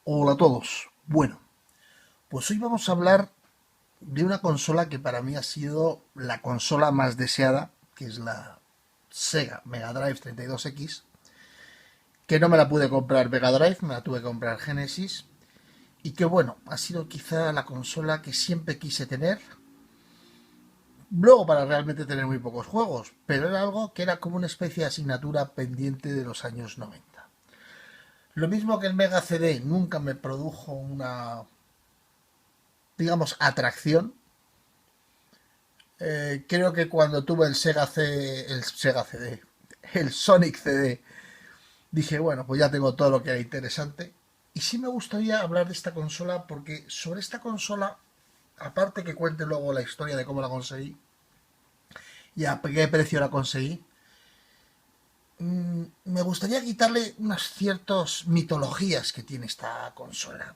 Hola a todos. Bueno, pues hoy vamos a hablar de una consola que para mí ha sido la consola más deseada, que es la Sega Mega Drive 32X, que no me la pude comprar Mega Drive, me la tuve que comprar Genesis, y que bueno, ha sido quizá la consola que siempre quise tener, luego para realmente tener muy pocos juegos, pero era algo que era como una especie de asignatura pendiente de los años 90. Lo mismo que el Mega CD nunca me produjo una, digamos, atracción. Creo que cuando tuve el Sega CD, el Sonic CD, dije, bueno, pues ya tengo todo lo que era interesante. Y sí me gustaría hablar de esta consola porque sobre esta consola, aparte que cuente luego la historia de cómo la conseguí y a qué precio la conseguí, me gustaría quitarle unas ciertas mitologías que tiene esta consola.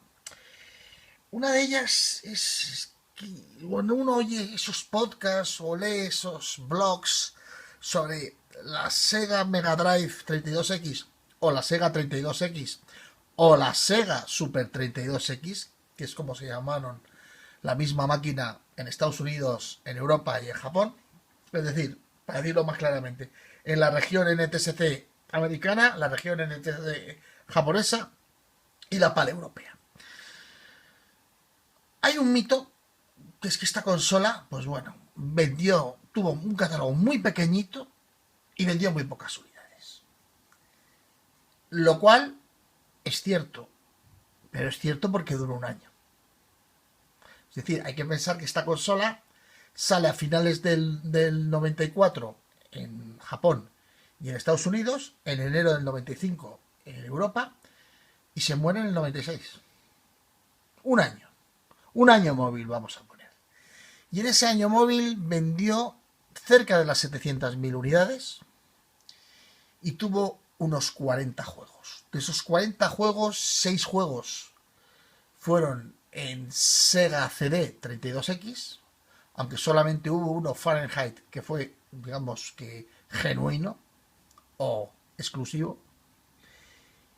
Una de ellas es que cuando uno oye esos podcasts o lee esos blogs sobre la Sega Mega Drive 32X o la Sega 32X o la Sega Super 32X, que es como se llamaron la misma máquina en Estados Unidos, en Europa y en Japón. Es decir, para decirlo más claramente, en la región NTSC americana, la región NTSC japonesa y la PAL europea. Hay un mito que es que esta consola, pues bueno, tuvo un catálogo muy pequeñito y vendió muy pocas unidades. Lo cual es cierto, pero es cierto porque duró un año. Es decir, hay que pensar que esta consola sale a finales del 94 en Japón y en Estados Unidos, en enero del 95 en Europa y se muere en el 96. Un año. Un año móvil, vamos a poner. Y en ese año móvil vendió cerca de las 700.000 unidades y tuvo unos 40 juegos. De esos 40 juegos, 6 juegos fueron en Sega CD 32X, aunque solamente hubo uno Fahrenheit que fue, digamos que genuino o exclusivo.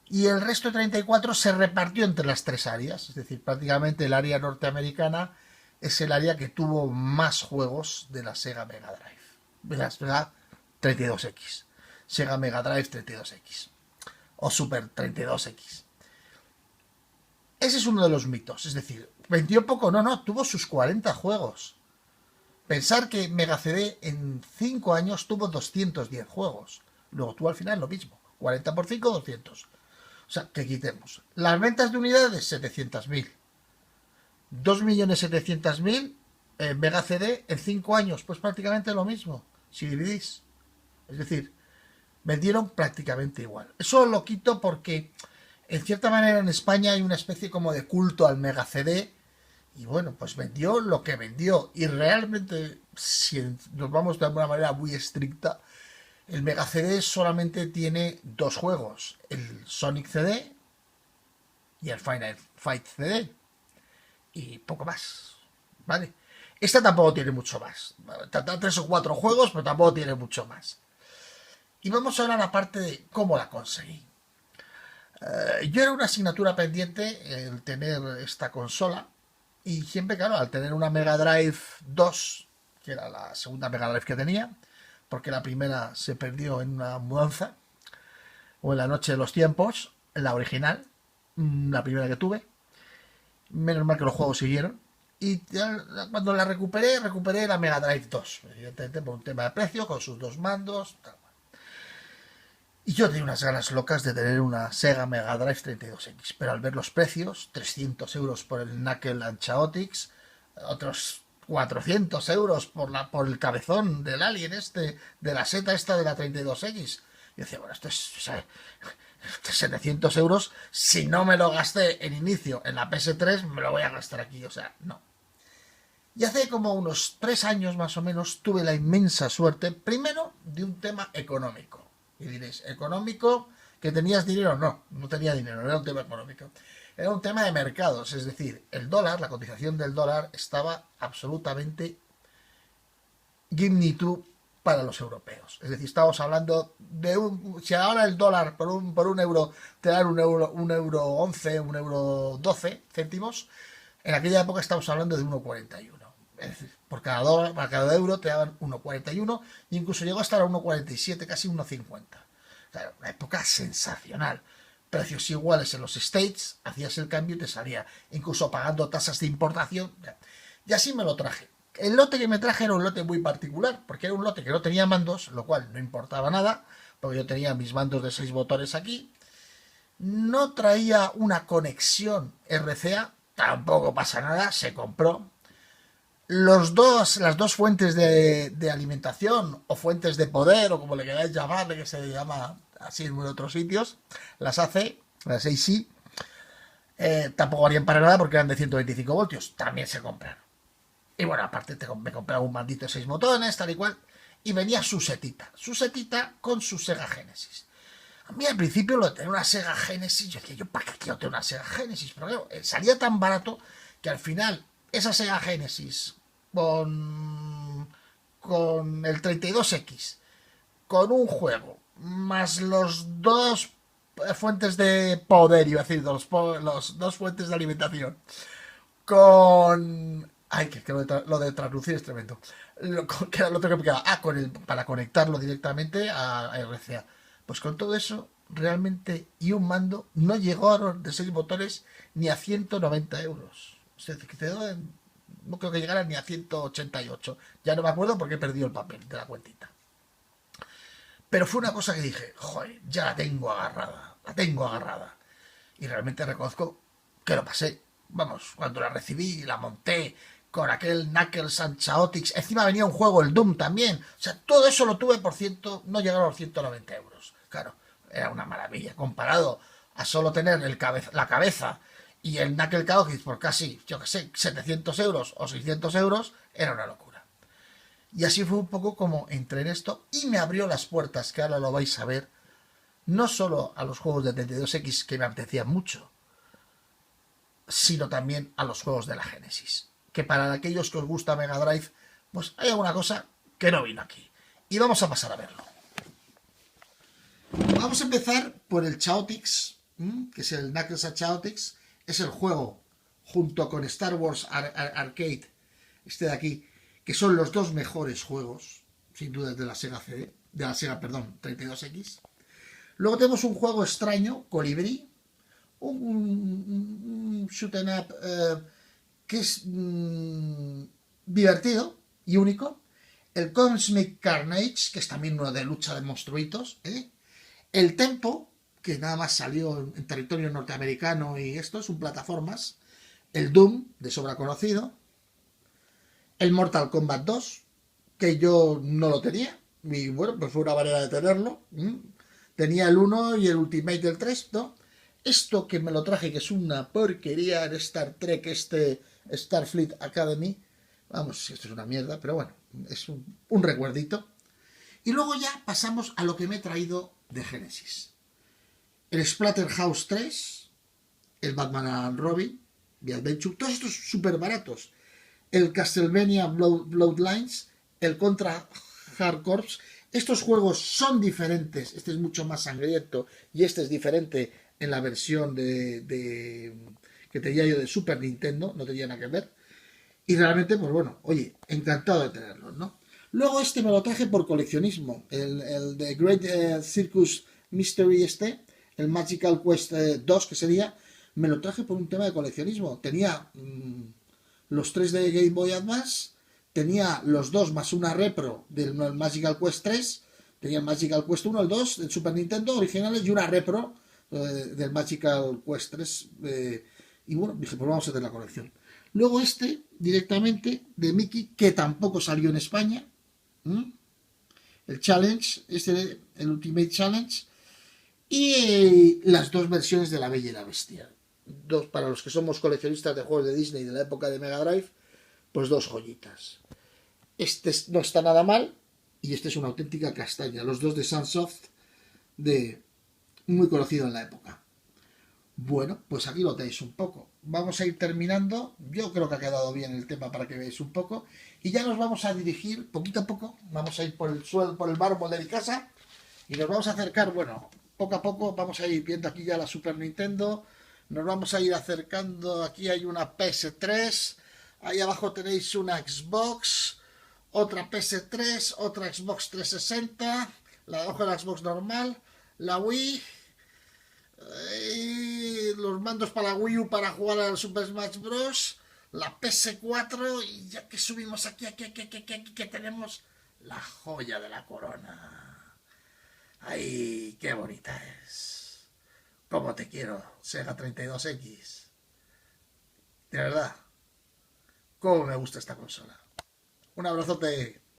Y el resto de 34 se repartió entre las tres áreas, es decir, prácticamente el área norteamericana es el área que tuvo más juegos de la Sega Mega Drive, de la Sega 32X, Sega Mega Drive 32X o Super 32X. Ese es uno de los mitos, es decir, vendió poco, no, tuvo sus 40 juegos. Pensar que Mega CD en 5 años tuvo 210 juegos. Luego tú al final lo mismo, 40 por 5, 200. O sea, que quitemos. Las ventas de unidades, 700.000. 2.700.000 Mega CD en 5 años, pues prácticamente lo mismo, si dividís. Es decir, vendieron prácticamente igual. Eso lo quito porque, en cierta manera, en España hay una especie como de culto al Mega CD. Y bueno, pues vendió lo que vendió. Y realmente, si nos vamos de alguna manera muy estricta, el Mega CD solamente tiene dos juegos: el Sonic CD y el Final Fight CD. Y poco más. ¿Vale? Esta tampoco tiene mucho más. Trata 3 o 4 juegos, pero tampoco tiene mucho más. Y vamos a hablar aparte de cómo la conseguí. Yo era una asignatura pendiente el tener esta consola. Y siempre, claro, al tener una Mega Drive 2, que era la segunda Mega Drive que tenía, porque la primera se perdió en una mudanza, o en la noche de los tiempos, en la original, la primera que tuve. Menos mal que los juegos siguieron. Y cuando la recuperé la Mega Drive 2. Evidentemente por un tema de precio, con sus dos mandos. Tal. Y yo tenía unas ganas locas de tener una Sega Mega Drive 32X. Pero al ver los precios, 300 euros por el Knuckle and Chaotix, otros 400 euros por el cabezón del alien este, de la seta esta de la 32X. Yo decía, bueno, esto es, o sea, 700 euros, si no me lo gasté en inicio en la PS3, me lo voy a gastar aquí, o sea, no. Y hace como unos 3 años más o menos tuve la inmensa suerte, primero, de un tema económico. Y diréis, ¿económico? ¿Que tenías dinero? No, no tenía dinero, no era un tema económico. Era un tema de mercados, es decir, el dólar, la cotización del dólar estaba absolutamente give me two para los europeos. Es decir, estamos hablando de si ahora el dólar por un euro te dan un euro 11, un euro 12 céntimos, en aquella época estamos hablando de 1,41. Es decir, por cada dólar, para cada euro te daban 1,41 e incluso llegó a estar a 1,47, casi 1,50. Claro, una época sensacional. Precios iguales en los States, hacías el cambio y te salía, incluso pagando tasas de importación. Y así me lo traje. El lote que me traje era un lote muy particular, porque era un lote que no tenía mandos, lo cual no importaba nada, porque yo tenía mis mandos de 6 botones aquí. No traía una conexión RCA, tampoco pasa nada, se compró. Las dos fuentes de alimentación o fuentes de poder, o como le queráis llamarle, que se llama así en otros sitios, las AC, las AC, tampoco varían para nada porque eran de 125 voltios, también se compran. Y bueno, aparte me compraba un maldito de 6 botones, tal y cual, y venía su setita con su Sega Genesis. A mí al principio lo de tener una Sega Genesis, yo decía, ¿yo para qué quiero tener una Sega Genesis? Pero claro, salía tan barato que al final esa Sega Genesis con el 32X, con un juego, más los dos fuentes de poder, iba a decir, los dos fuentes de alimentación, con... Ay, que lo de traducir es tremendo. Que era lo otro que me quedaba. Para conectarlo directamente a RCA. Pues con todo eso, realmente, y un mando, no llegaron de 6 botones ni a 190 euros. O sea, que no creo que llegara ni a 188. Ya no me acuerdo porque he perdido el papel de la cuentita. Pero fue una cosa que dije, joder, ya la tengo agarrada. La tengo agarrada. Y realmente reconozco que lo pasé. Vamos, cuando la recibí, la monté con aquel Knuckles and Chaotix. Encima venía un juego, el Doom también. O sea, todo eso lo tuve por no llegaron a los 190 euros. Claro, era una maravilla. Comparado a solo tener la cabeza y el Knuckle Chaotix por casi, yo que sé, 700 euros o 600 euros, era una locura. Y así fue un poco como entré en esto y me abrió las puertas, que ahora lo vais a ver, no solo a los juegos de 32X que me apetecían mucho, sino también a los juegos de la Genesis. Que para aquellos que os gusta Mega Drive, pues hay alguna cosa que no vino aquí. Y vamos a pasar a verlo. Vamos a empezar por el Chaotix, que es el Knuckles and Chaotix. Es el juego, junto con Star Wars Arcade, este de aquí, que son los dos mejores juegos, sin duda, de la Sega CD, de la Sega, perdón, 32X. Luego tenemos un juego extraño, Colibrí, un shoot 'em up que es divertido y único. El Cosmic Carnage, que es también uno de lucha de monstruitos. El Tempo, que nada más salió en territorio norteamericano y esto, es un plataformas. El Doom, de sobra conocido. El Mortal Kombat 2, que yo no lo tenía. Y bueno, pues fue una manera de tenerlo. Tenía el 1 y el Ultimate del 3, ¿no? Esto que me lo traje, que es una porquería en Star Trek, Starfleet Academy. Vamos, esto es una mierda, pero bueno, es un recuerdito. Y luego ya pasamos a lo que me he traído de Genesis. El Splatterhouse 3, el Batman and Robin, The Adventure, todos estos súper baratos. El Castlevania Bloodlines, el Contra Hard Corps. Estos juegos son diferentes. Este es mucho más sangriento y este es diferente en la versión que tenía yo de Super Nintendo. No tenía nada que ver. Y realmente, pues bueno, oye, encantado de tenerlos, ¿no? Luego este me lo traje por coleccionismo. El de Great Circus Mystery el Magical Quest 2, que sería, me lo traje por un tema de coleccionismo. Tenía los 3 de Game Boy Advance, tenía los 2 más una repro del Magical Quest 3, tenía el Magical Quest 1, el 2 del Super Nintendo originales y una repro del Magical Quest 3. Y bueno, dije, pues vamos a hacer la colección. Luego este, directamente, de Mickey, que tampoco salió en España. El Challenge, el Ultimate Challenge. Y las dos versiones de La Bella y la Bestia. Para los que somos coleccionistas de juegos de Disney de la época de Mega Drive, pues dos joyitas. Este no está nada mal y este es una auténtica castaña. Los dos de Sunsoft, muy conocido en la época. Bueno, pues aquí lo tenéis un poco. vamos a ir terminando. Yo creo que ha quedado bien el tema para que veáis un poco. Y ya nos vamos a dirigir poquito a poco. Vamos a ir por el suelo, por el mármol de mi casa. Y nos vamos a acercar, bueno, poco a poco vamos a ir viendo aquí ya la Super Nintendo. Nos vamos a ir acercando. Aquí hay una PS3. Ahí abajo tenéis una Xbox. Otra PS3. Otra Xbox 360. La de abajo de la Xbox normal. La Wii. Los mandos para la Wii U para jugar al Super Smash Bros. La PS4. Y ya que subimos aquí que tenemos la joya de la corona. ¡Ay, qué bonita es! ¿Cómo te quiero, Sega 32X? De verdad, ¿cómo me gusta esta consola? Un abrazote.